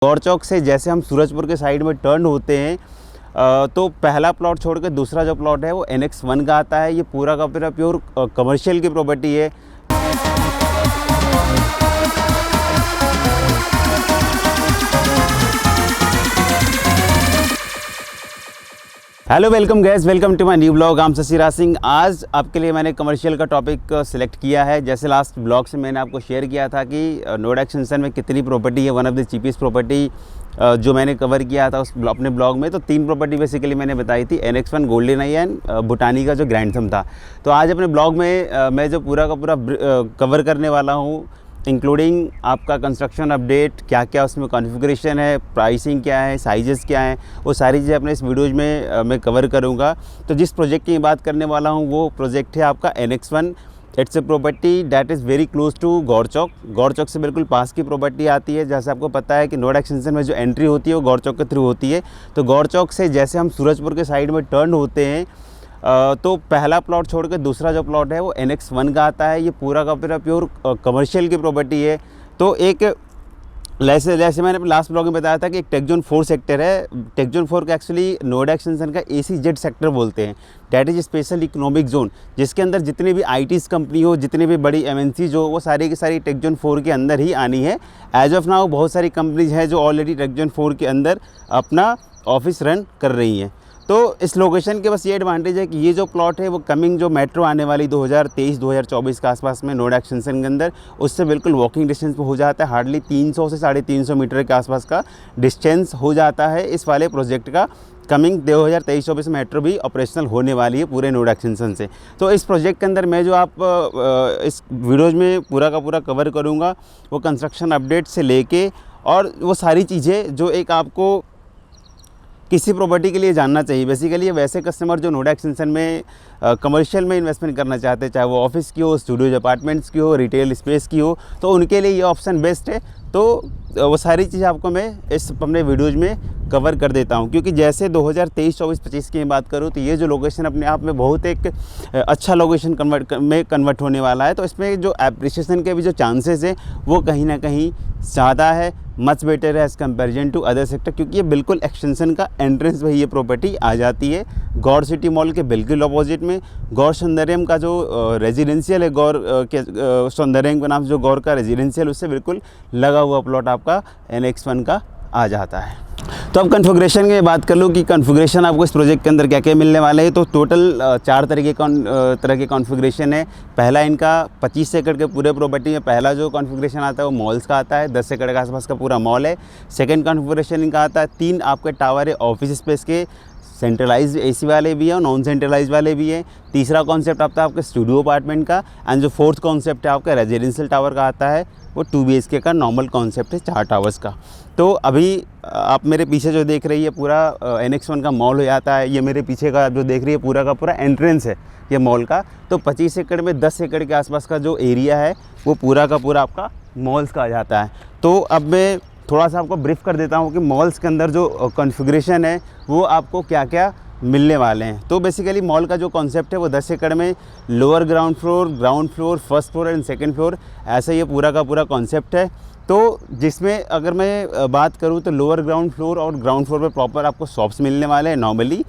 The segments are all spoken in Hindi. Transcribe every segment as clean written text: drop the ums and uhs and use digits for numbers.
गौर चौक से जैसे हम सूरजपुर के साइड में टर्न होते हैं तो पहला प्लॉट छोड़ के दूसरा जो प्लॉट है वो NX1 का आता है। ये पूरा का पूरा प्योर कमर्शियल की प्रॉपर्टी है। Hello welcome guys, welcome to my new blog. I'm Shashiraj Singh. आज आपके लिए मैंने कमर्शियल का टॉपिक सिलेक्ट किया है। जैसे लास्ट ब्लॉग से मैंने आपको शेयर किया था कि नोएडा एक्सटेंशन में कितनी प्रॉपर्टी है, one of the cheapest property जो मैंने कवर किया था उस अपने ब्लॉग में। तो 3 प्रॉपर्टी बेसिकली मैंने बताई थी, NX1, गोल्डन आई एंड भूटानी का जो ग्रैंड था। तो आज अपने ब्लॉग में मैं जो पूरा का पूरा कवर करने वाला हूँ, इंक्लूडिंग आपका कंस्ट्रक्शन अपडेट, क्या क्या उसमें कॉन्फ़िगरेशन है, प्राइसिंग क्या है, साइजेस क्या हैं, वो सारी चीज़ें अपने इस वीडियोज़ में मैं कवर करूँगा। तो जिस प्रोजेक्ट की बात करने वाला हूँ वो प्रोजेक्ट है आपका NX1। It's a property that is very close to Gaur Chowk. Gaur Chowk से बिल्कुल पास की प्रॉपर्टी आती है। जैसे आपको पता है कि नोएडा एक्सटेंशन में जो एंट्री होती है वो गौर चौक के थ्रू होती है। तो गौर चौक से जैसे हम सूरजपुर के साइड में टर्न होते हैं तो पहला प्लॉट छोड़ के दूसरा जो प्लॉट है वो NX1 का आता है। ये पूरा का पूरा प्योर कमर्शियल की प्रॉपर्टी है। तो एक जैसे मैंने लास्ट ब्लॉग में बताया था कि एक टेक जोन 4 सेक्टर है। टेक जोन 4 का एक्चुअली नोएडा एक्सटेंशन का ACZ सेक्टर बोलते हैं, that is special economic zone, जिसके अंदर जितनी भी ITs कंपनी हो, जितनी भी बड़ी MNCs हो, वो सारी की सारी टेक जोन 4 के अंदर ही आनी है। एज ऑफ नाउ बहुत सारी कंपनीज हैं जो ऑलरेडी टेक जोन 4 के अंदर अपना ऑफिस रन कर रही हैं। तो इस लोकेशन के बस ये एडवांटेज है कि ये जो प्लॉट है वो कमिंग जो मेट्रो आने वाली 2023-2024 के आसपास में नोएडा एक्सटेंशन के अंदर, उससे बिल्कुल वॉकिंग डिस्टेंस पे हो जाता है। हार्डली 300 से 350 मीटर के आसपास का डिस्टेंस हो जाता है इस वाले प्रोजेक्ट का। कमिंग 2023-24 मेट्रो भी ऑपरेशनल होने वाली है पूरे नोएडा एक्सटेंशन से। तो इस प्रोजेक्ट के अंदर मैं जो आप इस वीडियोज़ में पूरा का पूरा कवर करूँगा वो कंस्ट्रक्शन अपडेट से लेके और वो सारी चीज़ें जो एक आपको किसी प्रॉपर्टी के लिए जानना चाहिए। बेसिकली ये वैसे कस्टमर जो नोएडा एक्सटेंशन में कमर्शियल में इन्वेस्टमेंट करना चाहते हैं, चाहे वो ऑफिस की हो, स्टूडियोज अपार्टमेंट्स की हो, रिटेल स्पेस की हो, तो उनके लिए ये ऑप्शन बेस्ट है। तो वो सारी चीज़ें आपको मैं इस अपने वीडियोज़ में कवर कर देता हूँ। क्योंकि जैसे 2023-24-25 की बात करूँ तो ये जो लोकेशन अपने आप में बहुत एक अच्छा लोकेशन कन्वर्ट होने वाला है। तो इसमें जो एप्रिसिएशन के भी जो चांसेस हैं वो कहीं ना कहीं ज़्यादा है, मच बेटर है as comparison to other sector. क्योंकि ये बिल्कुल एक्सटेंशन का एंट्रेंस में ये प्रॉपर्टी आ जाती है, गौर सिटी मॉल के बिल्कुल अपोजिट में। गौर सौंदर्यम का जो रेजिडेंशियल है, गौर के सौंदर्यम के नाम से जो गौर का रेजिडेंशियल, उससे बिल्कुल लगा हुआ प्लॉट आपका NX1 का आ जाता है। तो अब कन्फिगरेशन की बात कर लूँ कि कन्फिगरेशन आपको इस प्रोजेक्ट के अंदर क्या क्या मिलने वाले हैं। तो टोटल 4 तरह के कॉन्फ़िगरेशन है। पहला इनका 25 एकड़ के पूरे प्रॉपर्टी में पहला जो कॉन्फ़िगरेशन आता है वो मॉल्स का आता है, 10 एकड़ के आसपास का पूरा मॉल है। सेकंड कॉन्फ़िगरेशन इनका आता है 3 आपके टावर है ऑफिस स्पेस के, सेंट्रलाइज AC वाले भी हैं और नॉन सेंट्रलाइज वाले भी हैं। तीसरा कॉन्सेप्ट आता है आपके स्टूडियो अपार्टमेंट का। एंड जो फोर्थ कॉन्सेप्ट है आपका रेजिडेंशियल टावर का आता है, वो 2 BHK का नॉर्मल कॉन्सेप्ट है 4 टावर्स का। तो अभी आप मेरे पीछे जो देख रही है पूरा NX1 का मॉल हो जाता है। ये मेरे पीछे का जो देख रही है पूरा का पूरा एंट्रेंस है ये मॉल का। तो 25 एकड़ में 10 एकड़ के आसपास का जो एरिया है वो पूरा का पूरा आपका मॉल्स का आ जाता है। तो अब मैं थोड़ा सा आपको ब्रीफ कर देता हूँ कि मॉल्स के अंदर जो कॉन्फ़िगरेशन है वो आपको क्या क्या मिलने वाले हैं। तो बेसिकली मॉल का जो कॉन्सेप्ट है वो 10 एकड़ में lower ground floor, first floor and second floor, ऐसा ये पूरा का पूरा कॉन्सेप्ट है। तो जिसमें अगर मैं बात करूँ तो लोअर ग्राउंड फ्लोर और ग्राउंड फ्लोर पे प्रॉपर आपको शॉप्स मिलने वाले हैं नॉर्मली।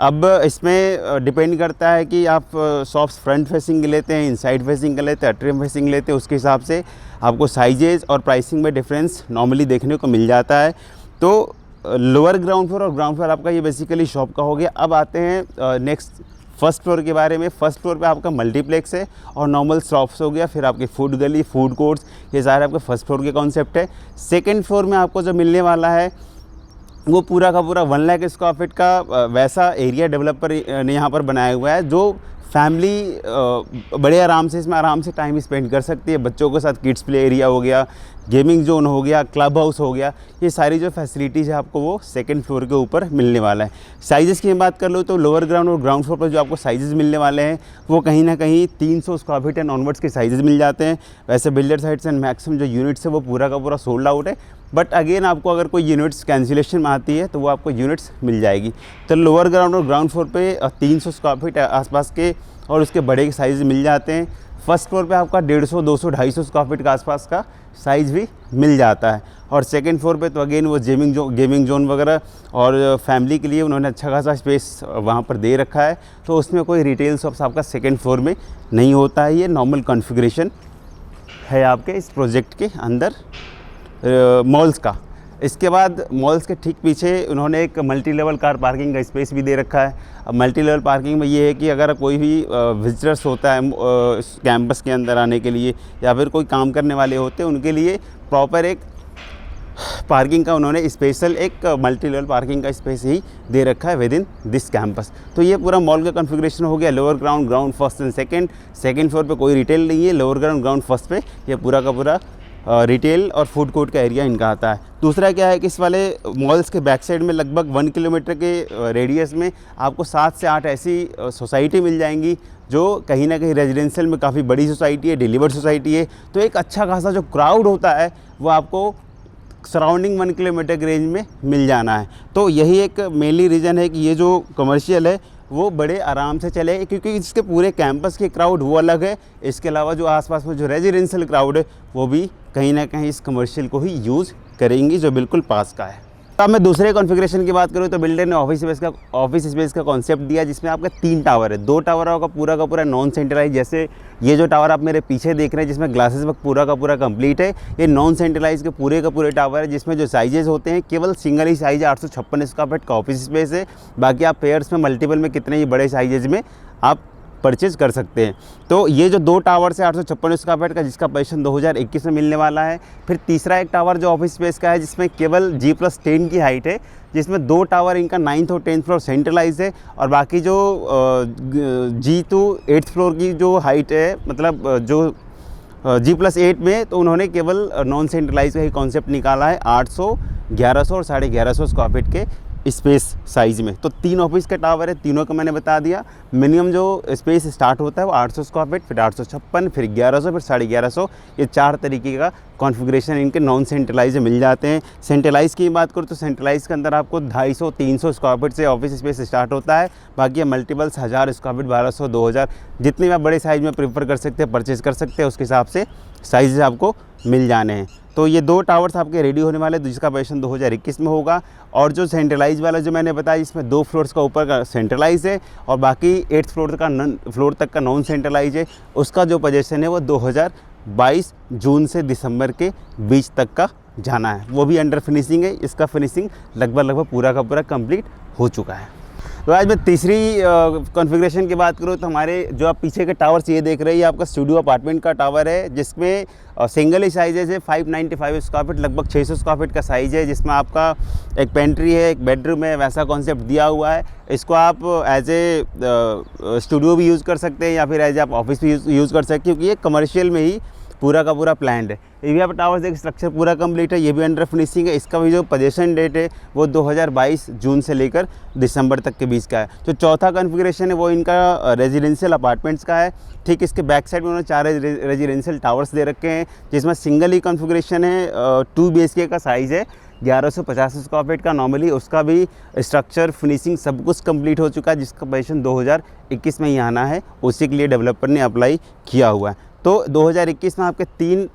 अब इसमें डिपेंड करता है कि आप शॉप्स फ्रंट फेसिंग लेते हैं, इनसाइड फेसिंग का लेते हैं, अट्रियम फेसिंग लेते हैं, उसके हिसाब से आपको साइजेज और प्राइसिंग में डिफरेंस नॉर्मली देखने को मिल जाता है। तो लोअर ग्राउंड फ्लोर और ग्राउंड फ्लोर आपका ये बेसिकली शॉप का हो गया। अब आते हैं नेक्स्ट फर्स्ट फ्लोर के बारे में। फर्स्ट फ्लोर पे आपका मल्टीप्लेक्स है और नॉर्मल शॉप्स हो गया, फिर आपके फूड गली, फूड कोर्ट्स, ये सारे आपके फर्स्ट फ्लोर के कॉन्सेप्ट है। सेकेंड फ्लोर में आपको जो मिलने वाला है वो पूरा का पूरा 1 लाख स्क्वायर फीट का वैसा एरिया डेवलपर ने यहाँ पर बनाया हुआ है, जो फैमिली बड़े आराम से इसमें आराम से टाइम स्पेंड कर सकती है। बच्चों के साथ किड्स प्ले एरिया हो गया, गेमिंग जोन हो गया, क्लब हाउस हो गया, ये सारी जो फैसिलिटीज़ है आपको वो सेकंड फ्लोर के ऊपर मिलने वाला है। साइज़ेस की बात कर लो तो लोअर ग्राउंड और ग्राउंड फ्लोर पर जो आपको साइज़ेस मिलने वाले हैं वो कहीं ना कहीं 300 स्क्वायर फीट एंड ऑनवर्ड्स के साइज़ेस मिल जाते हैं। वैसे बिल्डर साइड्स एंड मैक्सिमम जो यूनिट्स है वो पूरा का पूरा सोल्ड आउट है। बट अगेन आपको अगर कोई यूनिट्स कैंसिलेशन में आती है तो वो आपको यूनिट्स मिल जाएगी। तो लोअर ग्राउंड और ग्राउंड फ्लोर पे 300 स्क्वायर फीट आसपास के और उसके बड़े के साइज़ मिल जाते हैं। फर्स्ट फ्लोर पे आपका 150, 200, 250 स्क्वायर फीट के आसपास का साइज़ भी मिल जाता है। और सेकंड फ्लोर पे तो अगेन वो गेमिंग जोन वगैरह और फैमिली के लिए उन्होंने अच्छा खासा स्पेस वहाँ पर दे रखा है। तो उसमें कोई रिटेल शॉप्स आपका सेकंड फ्लोर में नहीं होता है। ये नॉर्मल कॉन्फ़िगरेशन है आपके इस प्रोजेक्ट के अंदर मॉल्स का। इसके बाद मॉल्स के ठीक पीछे उन्होंने एक मल्टी लेवल कार पार्किंग का स्पेस भी दे रखा है। अब मल्टी लेवल पार्किंग में ये है कि अगर कोई भी विजिटर्स होता है कैंपस के अंदर आने के लिए या फिर कोई काम करने वाले होते हैं उनके लिए प्रॉपर एक पार्किंग का उन्होंने स्पेशल एक मल्टी लेवल पार्किंग का स्पेस ही दे रखा है विद इन दिस कैंपस। तो ये पूरा मॉल का कॉन्फ़िगरेशन हो गया। Lower ground first and second floor पे कोई रिटेल नहीं है। लोअर ग्राउंड फर्स्ट पे ये पूरा का पूरा रिटेल और फूड कोर्ट का एरिया इनका आता है। दूसरा क्या है कि इस वाले मॉल्स के बैक साइड में लगभग 1 किलोमीटर के रेडियस में आपको 7 से 8 ऐसी सोसाइटी मिल जाएंगी जो कहीं ना कहीं रेजिडेंशियल में काफ़ी बड़ी सोसाइटी है, डिलीवर्ड सोसाइटी है। तो एक अच्छा खासा जो क्राउड होता है वो आपको सराउंडिंग 1 किलोमीटर के रेंज में मिल जाना है। तो यही एक मेनली रीज़न है कि ये जो कमर्शियल है वो बड़े आराम से चले, क्योंकि इसके पूरे कैंपस के क्राउड वो अलग है। इसके अलावा जो आसपास में जो रेजिडेंशियल क्राउड है वो भी कहीं ना कहीं इस कमर्शियल को ही यूज़ करेंगी जो बिल्कुल पास का है। अब मैं दूसरे कॉन्फ़िगरेशन की बात करूँ तो बिल्डर ने ऑफिस स्पेस का कॉन्सेप्ट दिया जिसमें आपका 3 टावर है। 2 टावर का पूरा नॉन सेंट्रलाइज, जैसे ये जो टावर आप मेरे पीछे देख रहे हैं जिसमें ग्लासेस वर्क पूरा का पूरा कंप्लीट है, ये नॉन सेंट्रलाइज के पूरे टावर है जिसमें जो साइजेस होते हैं केवल सिंगल ही साइज है। 856 स्क्वायर फीट का ऑफिस स्पेस है। बाकी आप पेयर्स में मल्टीपल में कितने ही बड़े साइजेज में आप परचेज कर सकते हैं। तो ये जो 2 टावर से 856 स्क्वायर फीट का जिसका पोजीशन 2021 में मिलने वाला है। फिर तीसरा एक टावर जो ऑफिस स्पेस का है जिसमें केवल G+10 की हाइट है, जिसमें 2 टावर इनका 9th और 10th फ्लोर सेंट्रलाइज है और बाकी जो G to 8th फ्लोर की जो हाइट है, मतलब जो G+8 में, तो उन्होंने केवल नॉन सेंट्रलाइज का ही कॉन्सेप्ट निकाला है 800, 1100 और 1150 स्क्वायर फीट के स्पेस साइज़ में। तो 3 ऑफिस के टावर है, तीनों का मैंने बता दिया। मिनिमम जो स्पेस स्टार्ट होता है वो 800 स्क्वायर फीट, फिर 856, फिर 1100, फिर 1150। ये 4 तरीके का कॉन्फ़िगरेशन इनके नॉन सेंट्रलाइज मिल जाते हैं। सेंट्रलाइज की बात करूँ तो सेंट्रलाइज के अंदर आपको 250, 300 स्क्वायर फीट से ऑफिस स्पेस स्टार्ट होता है। बाकी मल्टीपल्स 1000 स्क्वायर फीट, 1200, 2000, जितने भी आप बड़े साइज़ में प्रेफर कर सकते हैं, परचेज़ कर सकते हैं, उसके हिसाब से साइज़ आपको मिल जाने हैं। तो ये 2 टावर्स आपके रेडी होने वाले, जिसका पोजीशन 2021 में होगा। और जो सेंट्रलाइज वाला जो मैंने बताया इसमें 2 फ्लोर्स का ऊपर का सेंट्रलाइज है और बाकी 8th फ्लोर तक का नॉन सेंट्रलाइज है। उसका जो पोजीशन है वो 2022 जून से दिसंबर के बीच तक का जाना है। वो भी अंडर फिनिशिंग है। इसका फिनिशिंग लगभग पूरा का पूरा कंप्लीट हो चुका है। तो आज मैं तीसरी कॉन्फ़िगरेशन की बात करूँ तो हमारे जो आप पीछे के टावर्स ये देख रहे हैं, ये आपका स्टूडियो अपार्टमेंट का टावर है जिसमें सिंगल ही साइजेज है 595 स्क्वायर फीट, लगभग 600 स्क्वायर फीट का साइज़ है, जिसमें आपका एक पेंट्री है, एक बेडरूम है, वैसा कॉन्सेप्ट दिया हुआ है। इसको आप एज ए स्टूडियो भी यूज़ कर सकते हैं या फिर एज आप ऑफिस भी यूज़ कर सकते हैं, क्योंकि ये कमर्शियल में ही पूरा का पूरा प्लान्ड है। ये भी आप टावर्स एक स्ट्रक्चर पूरा कंप्लीट है, ये भी अंडर फिनिशिंग है। इसका भी जो पोजीशन डेट है वो 2022 जून से लेकर दिसंबर तक के बीच का है। जो चौथा कॉन्फ़िगरेशन है वो इनका रेजिडेंशियल अपार्टमेंट्स का है। ठीक इसके बैक साइड में उन्होंने 4 रेजिडेंशियल टावर्स दे रखे हैं, जिसमें सिंगल ही कॉन्फ़िगरेशन है, 2 BHK का साइज़ है, 1150 स्क्वायर फीट का नॉर्मली। उसका भी स्ट्रक्चर फिनिशिंग सब कुछ कंप्लीट हो चुका है, जिसका पोजीशन 2021 में ही आना है। उसी के लिए डेवलपर ने अप्लाई किया हुआ है। तो 2021 में आपके 3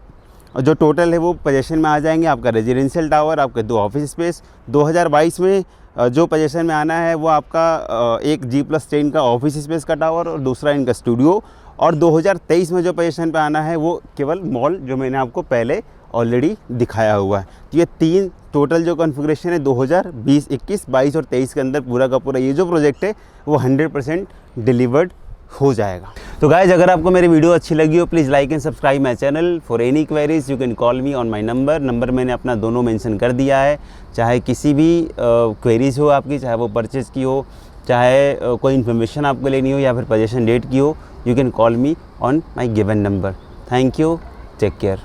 जो टोटल है वो पोजीशन में आ जाएंगे, आपका रेजिडेंशियल टावर, आपके 2 ऑफिस स्पेस। 2022 में जो पोजीशन में आना है वो आपका एक G+10 का ऑफिस स्पेस का टावर और दूसरा इनका स्टूडियो। और 2023 में जो पोजीशन पे आना है वो केवल मॉल, जो मैंने आपको पहले ऑलरेडी दिखाया हुआ है। तो ये 3 टोटल जो कॉन्फ़िगरेशन है 2020, 21, 22 और 23 के अंदर पूरा का पूरा ये जो प्रोजेक्ट है वो 100% डिलीवर्ड हो जाएगा। तो गाइज, अगर आपको मेरी वीडियो अच्छी लगी हो please like and subscribe my channel. For any queries you can call me on my number मैंने अपना दोनों मेंशन कर दिया है। चाहे किसी भी क्वेरीज हो आपकी, चाहे वो परचेज़ की हो, चाहे कोई इन्फॉर्मेशन आपको लेनी हो या फिर पोजीशन डेट की हो, you can call me on my given number. Thank you, take care.